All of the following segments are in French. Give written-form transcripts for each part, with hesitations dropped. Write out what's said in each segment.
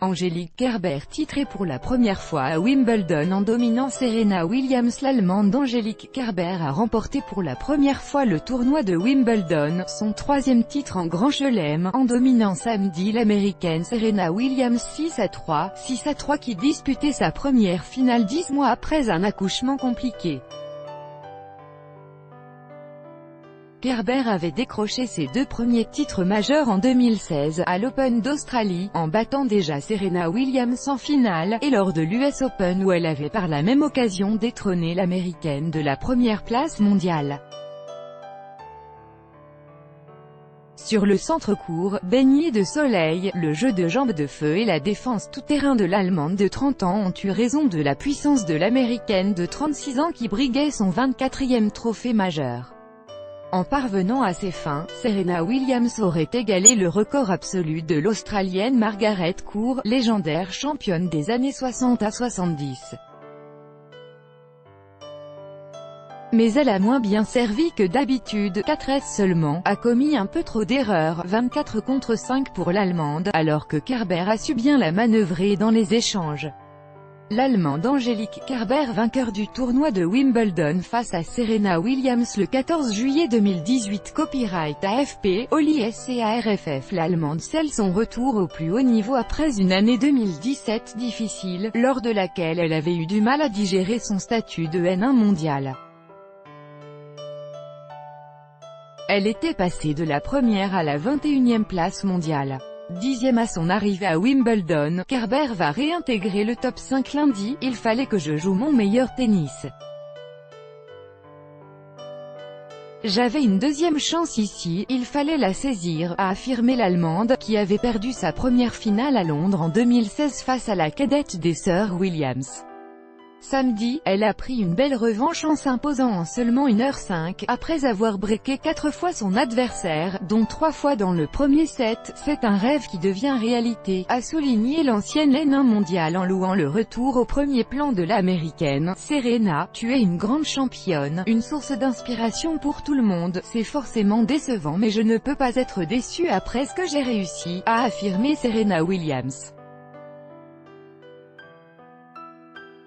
Angélique Kerber titrée pour la première fois à Wimbledon en dominant Serena Williams. L'Allemande Angélique Kerber a remporté pour la première fois le tournoi de Wimbledon, son troisième titre en Grand Chelem, en dominant samedi l'Américaine Serena Williams 6-3, 6-3 qui disputait sa première finale 10 mois après un accouchement compliqué. Kerber avait décroché ses deux premiers titres majeurs en 2016, à l'Open d'Australie, en battant déjà Serena Williams en finale, et lors de l'US Open où elle avait par la même occasion détrôné l'Américaine de la première place mondiale. Sur le centre-court, baigné de soleil, le jeu de jambes de feu et la défense tout-terrain de l'Allemande de 30 ans ont eu raison de la puissance de l'Américaine de 36 ans qui briguait son 24e trophée majeur. En parvenant à ses fins, Serena Williams aurait égalé le record absolu de l'Australienne Margaret Court, légendaire championne des années 60 à 70. Mais elle a moins bien servi que d'habitude, 4 seulement, a commis un peu trop d'erreurs, 24 contre 5 pour l'Allemande, alors que Kerber a su bien la manœuvrer dans les échanges. L'Allemande Angélique Kerber, vainqueur du tournoi de Wimbledon face à Serena Williams le 14 juillet 2018. Copyright AFP, Oli SCARFF. L'Allemande scelle son retour au plus haut niveau après une année 2017 difficile, lors de laquelle elle avait eu du mal à digérer son statut de N1 mondial. Elle était passée de la première à la 21e place mondiale. 10e à son arrivée à Wimbledon, Kerber va réintégrer le top 5 lundi. Il fallait que je joue mon meilleur tennis. J'avais une deuxième chance ici, il fallait la saisir, a affirmé l'Allemande, qui avait perdu sa première finale à Londres en 2016 face à la cadette des sœurs Williams. Samedi, elle a pris une belle revanche en s'imposant en seulement 1h05, après avoir breaké 4 fois son adversaire, dont 3 fois dans le premier set. C'est un rêve qui devient réalité, a souligné l'ancienne N1 mondiale en louant le retour au premier plan de l'Américaine. Serena, tu es une grande championne, une source d'inspiration pour tout le monde, c'est forcément décevant mais je ne peux pas être déçue après ce que j'ai réussi, a affirmé Serena Williams.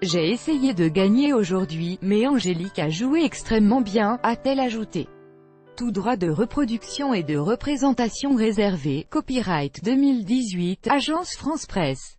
J'ai essayé de gagner aujourd'hui, mais Angélique a joué extrêmement bien, a-t-elle ajouté. Tout droit de reproduction et de représentation réservé, copyright 2018, Agence France Presse.